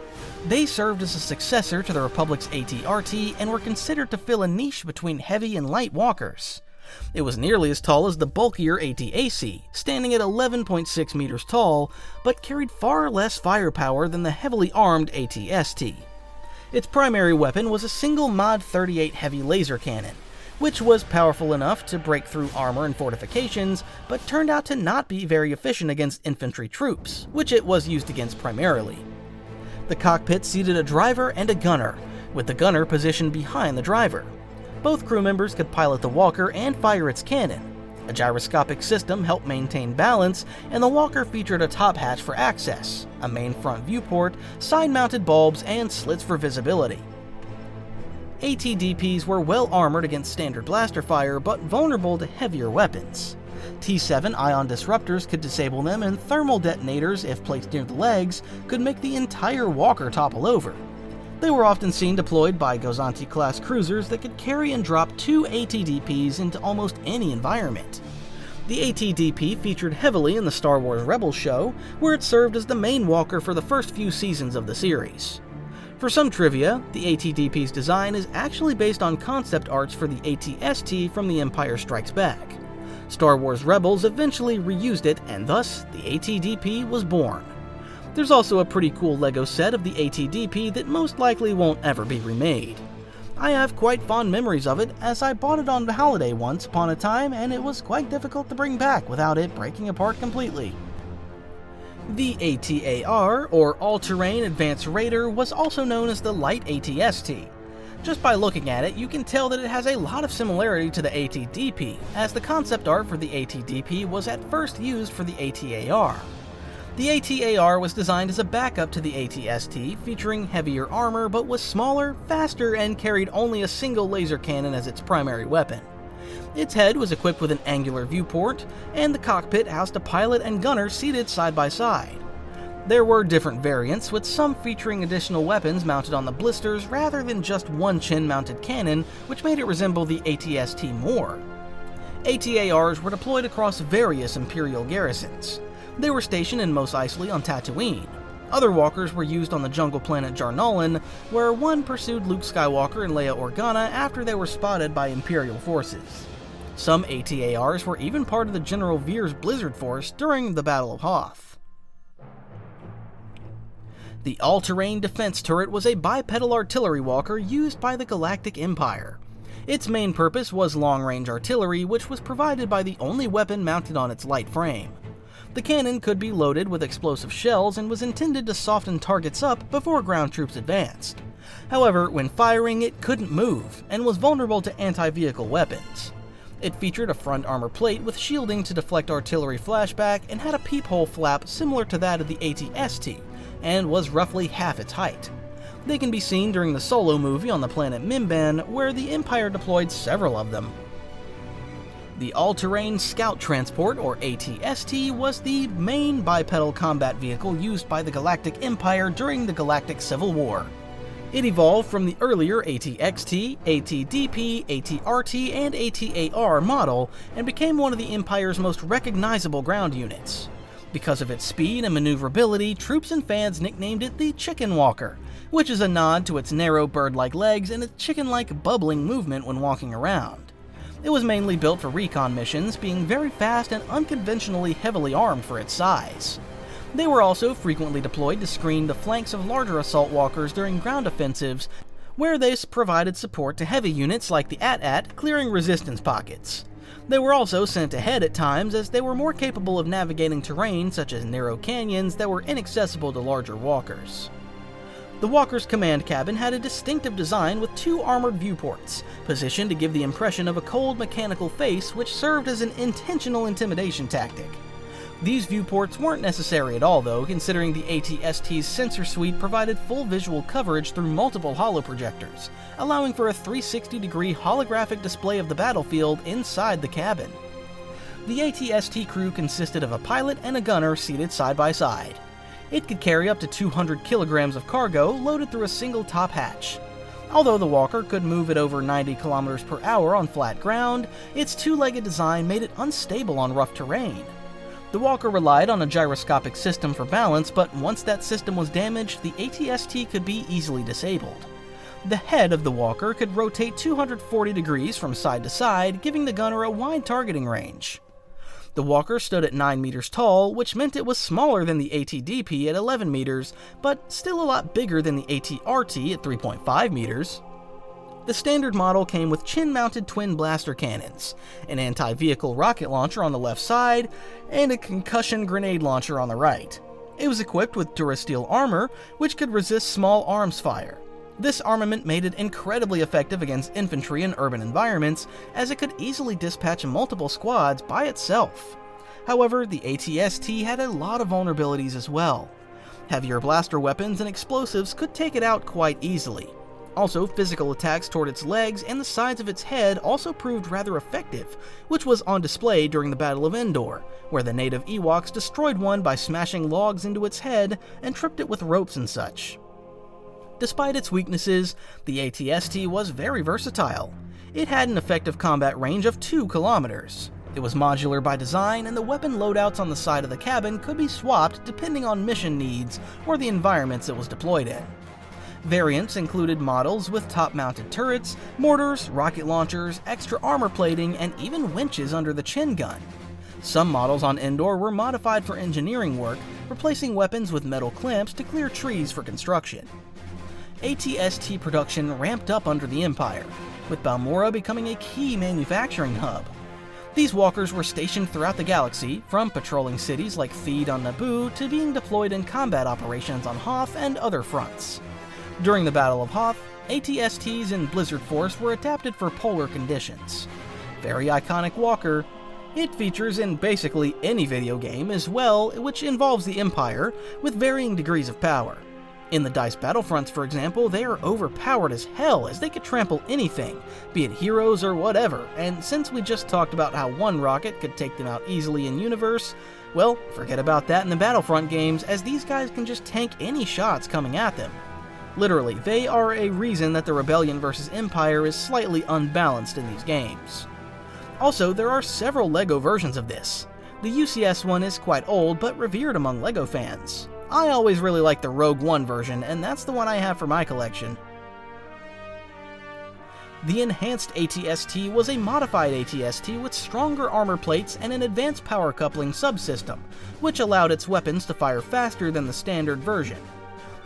They served as a successor to the Republic's AT-RT and were considered to fill a niche between heavy and light walkers. It was nearly as tall as the bulkier AT-AC, standing at 11.6 meters tall, but carried far less firepower than the heavily armed AT-ST. Its primary weapon was a single Mod 38 heavy laser cannon, which was powerful enough to break through armor and fortifications, but turned out to not be very efficient against infantry troops, which it was used against primarily. The cockpit seated a driver and a gunner, with the gunner positioned behind the driver. Both crew members could pilot the walker and fire its cannon. A gyroscopic system helped maintain balance, and the walker featured a top hatch for access, a main front viewport, side-mounted bulbs, and slits for visibility. AT-DPs were well armored against standard blaster fire, but vulnerable to heavier weapons. T7 ion disruptors could disable them, and thermal detonators, if placed near the legs, could make the entire walker topple over. They were often seen deployed by Gozanti-class cruisers that could carry and drop 2 AT-DPs into almost any environment. The AT-DP featured heavily in the Star Wars Rebels show, where it served as the main walker for the first few seasons of the series. For some trivia, the AT-DP's design is actually based on concept arts for the AT-ST from The Empire Strikes Back. Star Wars Rebels eventually reused it, and thus, the AT-DP was born. There's also a pretty cool LEGO set of the AT-DP that most likely won't ever be remade. I have quite fond memories of it, as I bought it on the holiday once upon a time, and it was quite difficult to bring back without it breaking apart completely. The AT-AR, or All-Terrain Advanced Raider, was also known as the Light AT-ST. Just by looking at it, you can tell that it has a lot of similarity to the AT-DP, as the concept art for the AT-DP was at first used for the AT-AR. The AT-AR was designed as a backup to the AT-ST, featuring heavier armor but was smaller, faster, and carried only a single laser cannon as its primary weapon. Its head was equipped with an angular viewport, and the cockpit housed a pilot and gunner seated side by side. There were different variants, with some featuring additional weapons mounted on the blisters rather than just one chin-mounted cannon, which made it resemble the AT-ST more. AT-ARs were deployed across various Imperial garrisons. They were stationed in Mos Eisley on Tatooine. Other walkers were used on the jungle planet Jarnalin, where one pursued Luke Skywalker and Leia Organa after they were spotted by Imperial forces. Some AT-ARs were even part of the General Veer's Blizzard Force during the Battle of Hoth. The All-Terrain Defense Turret was a bipedal artillery walker used by the Galactic Empire. Its main purpose was long-range artillery, which was provided by the only weapon mounted on its light frame. The cannon could be loaded with explosive shells and was intended to soften targets up before ground troops advanced. However, when firing, it couldn't move, and was vulnerable to anti-vehicle weapons. It featured a front armor plate with shielding to deflect artillery flashback and had a peephole flap similar to that of the AT-ST, and was roughly half its height. They can be seen during the Solo movie on the planet Mimban, where the Empire deployed several of them. The All-Terrain Scout Transport, or AT-ST, was the main bipedal combat vehicle used by the Galactic Empire during the Galactic Civil War. It evolved from the earlier AT-XT, AT-DP, AT-RT, and AT-AR model, and became one of the Empire's most recognizable ground units. Because of its speed and maneuverability, troops and fans nicknamed it the Chicken Walker, which is a nod to its narrow bird-like legs and its chicken-like bubbling movement when walking around. It was mainly built for recon missions, being very fast and unconventionally heavily armed for its size. They were also frequently deployed to screen the flanks of larger assault walkers during ground offensives, where they provided support to heavy units like the AT-AHT, clearing resistance pockets. They were also sent ahead at times, as they were more capable of navigating terrain such as narrow canyons that were inaccessible to larger walkers. The walker's command cabin had a distinctive design with 2 armored viewports, positioned to give the impression of a cold mechanical face, which served as an intentional intimidation tactic. These viewports weren't necessary at all though, considering the AT-ST's sensor suite provided full visual coverage through multiple holoprojectors, allowing for a 360-degree holographic display of the battlefield inside the cabin. The AT-ST crew consisted of a pilot and a gunner seated side by side. It could carry up to 200 kilograms of cargo loaded through a single top hatch. Although the walker could move at over 90 kilometers per hour on flat ground, its 2-legged design made it unstable on rough terrain. The walker relied on a gyroscopic system for balance, but once that system was damaged, the AT-ST could be easily disabled. The head of the walker could rotate 240 degrees from side to side, giving the gunner a wide targeting range. The walker stood at 9 meters tall, which meant it was smaller than the AT-DP at 11 meters, but still a lot bigger than the AT-RT at 3.5 meters. The standard model came with chin-mounted twin blaster cannons, an anti-vehicle rocket launcher on the left side, and a concussion grenade launcher on the right. It was equipped with durasteel armor, which could resist small arms fire. This armament made it incredibly effective against infantry in urban environments, as it could easily dispatch multiple squads by itself. However, the AT-ST had a lot of vulnerabilities as well. Heavier blaster weapons and explosives could take it out quite easily. Also, physical attacks toward its legs and the sides of its head also proved rather effective, which was on display during the Battle of Endor, where the native Ewoks destroyed one by smashing logs into its head and tripped it with ropes and such. Despite its weaknesses, the AT-ST was very versatile. It had an effective combat range of 2 kilometers. It was modular by design, and the weapon loadouts on the side of the cabin could be swapped depending on mission needs or the environments it was deployed in. Variants included models with top-mounted turrets, mortars, rocket launchers, extra armor plating, and even winches under the chin gun. Some models on Endor were modified for engineering work, replacing weapons with metal clamps to clear trees for construction. AT-ST production ramped up under the Empire, with Balmorra becoming a key manufacturing hub. These walkers were stationed throughout the galaxy, from patrolling cities like Theed on Naboo to being deployed in combat operations on Hoth and other fronts. During the Battle of Hoth, AT-STs in Blizzard Force were adapted for polar conditions. Very iconic walker, it features in basically any video game as well, which involves the Empire, with varying degrees of power. In the DICE Battlefronts, for example, they are overpowered as hell, as they could trample anything, be it heroes or whatever, and since we just talked about how one rocket could take them out easily in universe, well, forget about that in the Battlefront games, as these guys can just tank any shots coming at them. Literally, they are a reason that the Rebellion versus Empire is slightly unbalanced in these games. Also, there are several LEGO versions of this. The UCS one is quite old, but revered among LEGO fans. I always really like the Rogue One version, and that's the one I have for my collection. The enhanced AT-ST was a modified AT-ST with stronger armor plates and an advanced power coupling subsystem, which allowed its weapons to fire faster than the standard version.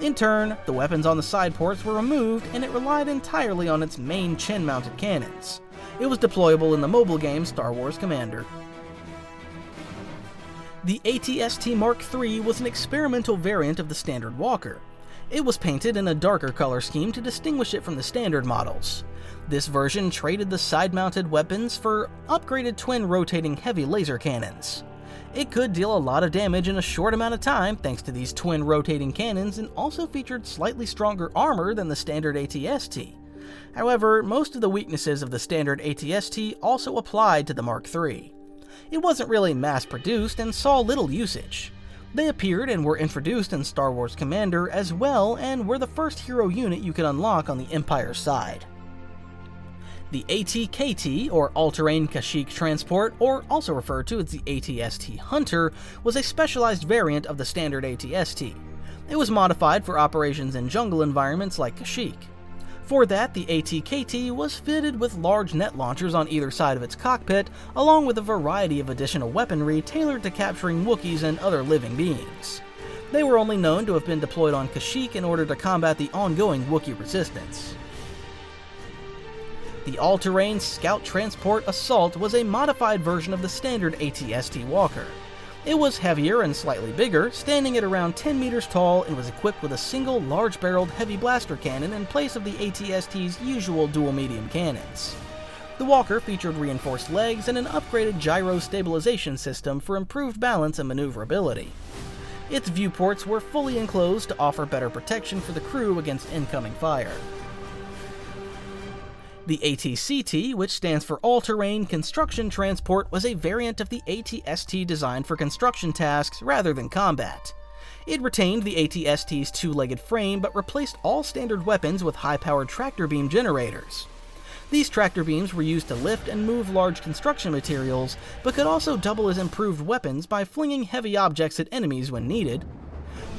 In turn, the weapons on the side ports were removed, and it relied entirely on its main chin-mounted cannons. It was deployable in the mobile game Star Wars Commander. The AT-ST Mark III was an experimental variant of the standard walker. It was painted in a darker color scheme to distinguish it from the standard models. This version traded the side-mounted weapons for upgraded twin-rotating heavy laser cannons. It could deal a lot of damage in a short amount of time thanks to these twin rotating cannons, and also featured slightly stronger armor than the standard AT-ST. However, most of the weaknesses of the standard AT-ST also applied to the Mark III. It wasn't really mass-produced and saw little usage. They appeared and were introduced in Star Wars Commander as well, and were the first hero unit you could unlock on the Empire side. The AT-KT, or All-Terrain Kashyyyk Transport, or also referred to as the AT-ST Hunter, was a specialized variant of the standard AT-ST. It was modified for operations in jungle environments like Kashyyyk. For that, the AT-KT was fitted with large net launchers on either side of its cockpit, along with a variety of additional weaponry tailored to capturing Wookiees and other living beings. They were only known to have been deployed on Kashyyyk in order to combat the ongoing Wookiee resistance. The All-Terrain Scout Transport Assault was a modified version of the standard AT-ST Walker. It was heavier and slightly bigger, standing at around 10 meters tall, and was equipped with a single large-barreled heavy blaster cannon in place of the AT-ST's usual dual-medium cannons. The Walker featured reinforced legs and an upgraded gyro stabilization system for improved balance and maneuverability. Its viewports were fully enclosed to offer better protection for the crew against incoming fire. The AT-CT, which stands for All-Terrain Construction Transport, was a variant of the AT-ST designed for construction tasks rather than combat. It retained the AT-ST's two-legged frame, but replaced all standard weapons with high-powered tractor beam generators. These tractor beams were used to lift and move large construction materials, but could also double as improved weapons by flinging heavy objects at enemies when needed.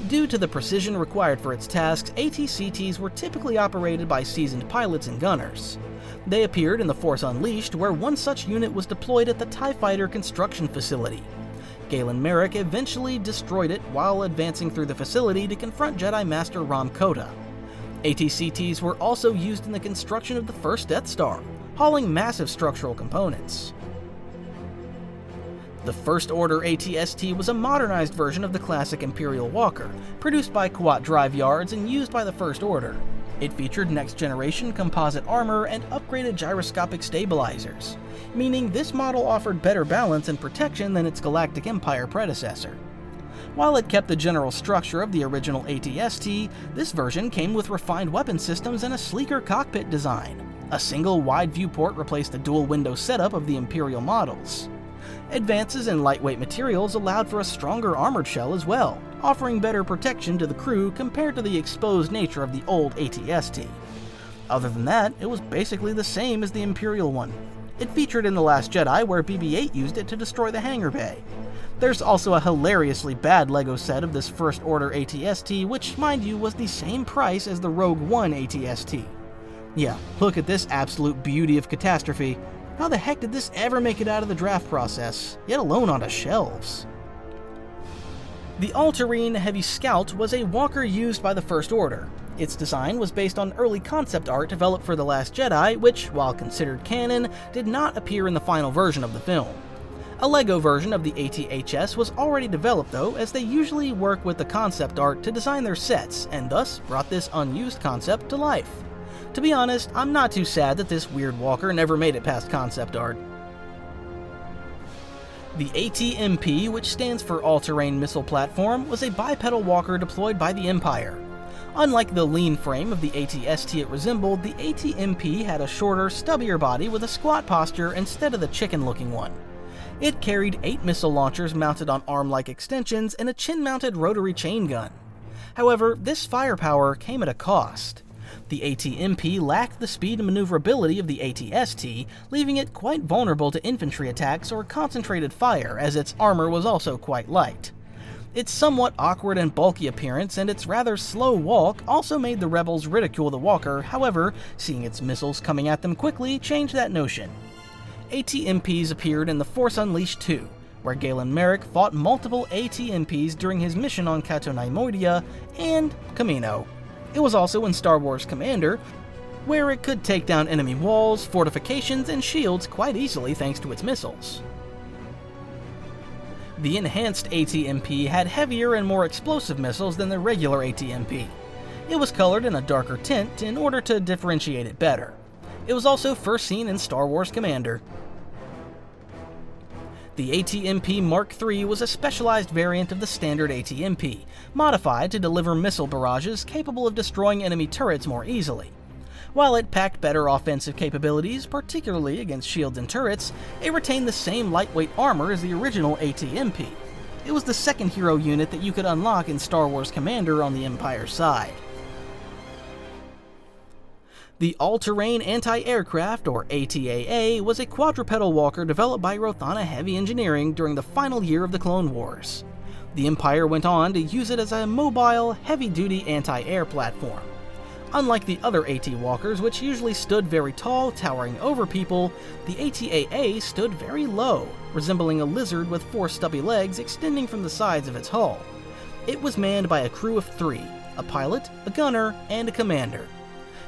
Due to the precision required for its tasks, AT-CTs were typically operated by seasoned pilots and gunners. They appeared in The Force Unleashed, where one such unit was deployed at the TIE Fighter construction facility. Galen Merrick eventually destroyed it while advancing through the facility to confront Jedi Master Rom Kota. AT-CTs were also used in the construction of the first Death Star, hauling massive structural components. The First Order AT-ST was a modernized version of the classic Imperial Walker, produced by Kuat Drive Yards and used by the First Order. It featured next-generation composite armor and upgraded gyroscopic stabilizers, meaning this model offered better balance and protection than its Galactic Empire predecessor. While it kept the general structure of the original AT-ST, this version came with refined weapon systems and a sleeker cockpit design. A single wide viewport replaced the dual-window setup of the Imperial models. Advances in lightweight materials allowed for a stronger armored shell as well, offering better protection to the crew compared to the exposed nature of the old AT-ST. Other than that, it was basically the same as the Imperial one. It featured in The Last Jedi, where BB-8 used it to destroy the hangar bay. There's also a hilariously bad LEGO set of this First Order AT-ST, which, mind you, was the same price as the Rogue One AT-ST. Yeah, look at this absolute beauty of catastrophe. How the heck did this ever make it out of the draft process, yet alone onto shelves? The all-terrain Heavy Scout was a walker used by the First Order. Its design was based on early concept art developed for The Last Jedi, which, while considered canon, did not appear in the final version of the film. A LEGO version of the AT-HS was already developed though, as they usually work with the concept art to design their sets, and thus brought this unused concept to life. To be honest, I'm not too sad that this weird walker never made it past concept art. The AT-MP, which stands for All-Terrain Missile Platform, was a bipedal walker deployed by the Empire. Unlike the lean frame of the AT-ST it resembled, the AT-MP had a shorter, stubbier body with a squat posture instead of the chicken-looking one. It carried 8 missile launchers mounted on arm-like extensions and a chin-mounted rotary chain gun. However, this firepower came at a cost. The AT-MP lacked the speed and maneuverability of the AT-ST, leaving it quite vulnerable to infantry attacks or concentrated fire, as its armor was also quite light. Its somewhat awkward and bulky appearance and its rather slow walk also made the rebels ridicule the walker. However, seeing its missiles coming at them quickly changed that notion. AT-MPs appeared in The Force Unleashed 2, where Galen Merrick fought multiple AT-MPs during his mission on Cato Neimoidia and Kamino. It was also in Star Wars Commander, where it could take down enemy walls, fortifications, and shields quite easily thanks to its missiles. The enhanced AT-MP had heavier and more explosive missiles than the regular AT-MP. It was colored in a darker tint in order to differentiate it better. It was also first seen in Star Wars Commander. The AT-MP Mark III was a specialized variant of the standard AT-MP, modified to deliver missile barrages capable of destroying enemy turrets more easily. While it packed better offensive capabilities, particularly against shields and turrets, it retained the same lightweight armor as the original AT-MP. It was the second hero unit that you could unlock in Star Wars Commander on the Empire side. The All-Terrain Anti-Aircraft, or AT-AHT, was a quadrupedal walker developed by Rothana Heavy Engineering during the final year of the Clone Wars. The Empire went on to use it as a mobile, heavy-duty anti-air platform. Unlike the other AT walkers, which usually stood very tall, towering over people, the AT-AHT stood very low, resembling a lizard with 4 stubby legs extending from the sides of its hull. It was manned by a crew of 3, a pilot, a gunner, and a commander.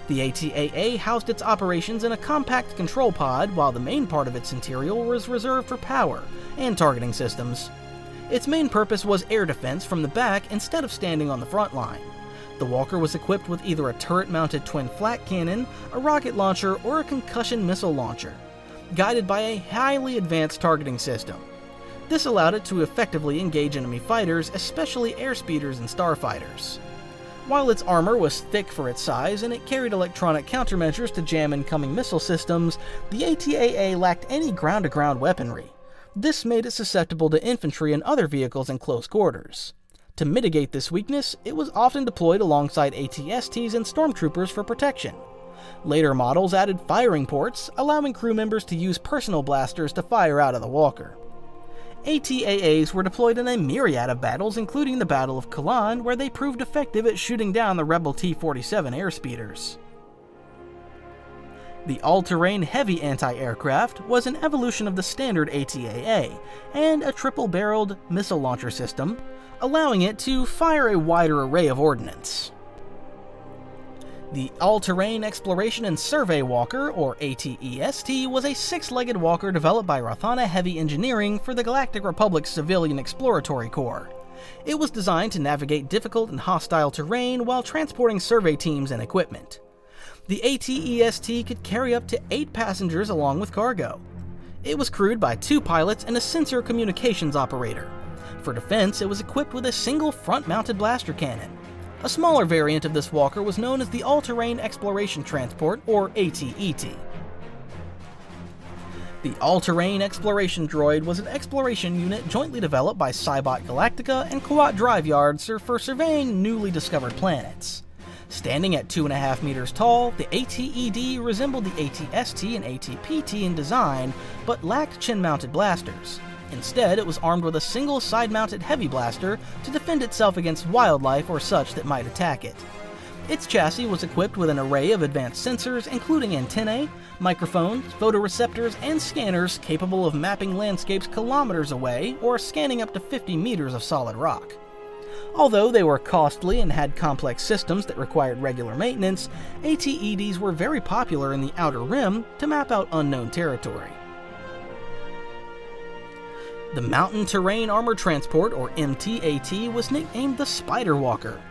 The AT-AHT housed its operations in a compact control pod, while the main part of its interior was reserved for power and targeting systems. Its main purpose was air defense from the back instead of standing on the front line. The walker was equipped with either a turret-mounted twin flak cannon, a rocket launcher, or a concussion missile launcher, guided by a highly advanced targeting system. This allowed it to effectively engage enemy fighters, especially airspeeders and starfighters. While its armor was thick for its size and it carried electronic countermeasures to jam incoming missile systems, the AT-AHT lacked any ground-to-ground weaponry. This made it susceptible to infantry and other vehicles in close quarters. To mitigate this weakness, it was often deployed alongside AT-STs and stormtroopers for protection. Later models added firing ports, allowing crew members to use personal blasters to fire out of the walker. AT-AHs were deployed in a myriad of battles, including the Battle of Kalan, where they proved effective at shooting down the rebel T-47 airspeeders. The All-Terrain Heavy Anti-Aircraft was an evolution of the standard AT-AHT and a triple-barreled missile launcher system, allowing it to fire a wider array of ordnance. The All-Terrain Exploration and Survey Walker, or AT-EST, was a 6-legged walker developed by Rothana Heavy Engineering for the Galactic Republic's Civilian Exploratory Corps. It was designed to navigate difficult and hostile terrain while transporting survey teams and equipment. The AT-EST could carry up to 8 passengers along with cargo. It was crewed by 2 pilots and a sensor communications operator. For defense, it was equipped with a single front-mounted blaster cannon. A smaller variant of this walker was known as the All-Terrain Exploration Transport, or AT-ET. The All-Terrain Exploration Droid was an exploration unit jointly developed by Cybot Galactica and Kuat Drive Yards for surveying newly discovered planets. Standing at 2.5 meters tall, the AT-ED resembled the AT-ST and AT-PT in design, but lacked chin-mounted blasters. Instead, it was armed with a single side-mounted heavy blaster to defend itself against wildlife or such that might attack it. Its chassis was equipped with an array of advanced sensors, including antennae, microphones, photoreceptors, and scanners capable of mapping landscapes kilometers away or scanning up to 50 meters of solid rock. Although they were costly and had complex systems that required regular maintenance, AT-EDs were very popular in the Outer Rim to map out unknown territory. The Mountain Terrain Armor Transport, or MT-AT, was nicknamed the Spider Walker.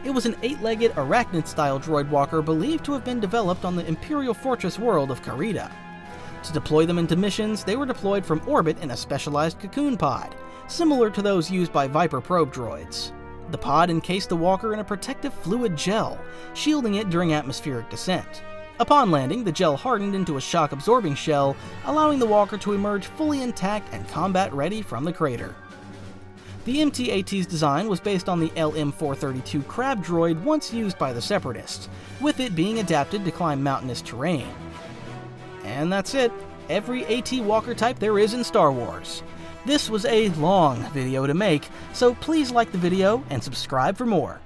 It was an 8-legged arachnid-style droid walker believed to have been developed on the Imperial Fortress world of Karita. To deploy them into missions, they were deployed from orbit in a specialized cocoon pod, similar to those used by Viper probe droids. The pod encased the walker in a protective fluid gel, shielding it during atmospheric descent. Upon landing, the gel hardened into a shock-absorbing shell, allowing the walker to emerge fully intact and combat-ready from the crater. The MT-AT's design was based on the LM-432 crab droid once used by the Separatists, with it being adapted to climb mountainous terrain. And that's it. Every AT walker type there is in Star Wars. This was a long video to make, so please like the video and subscribe for more.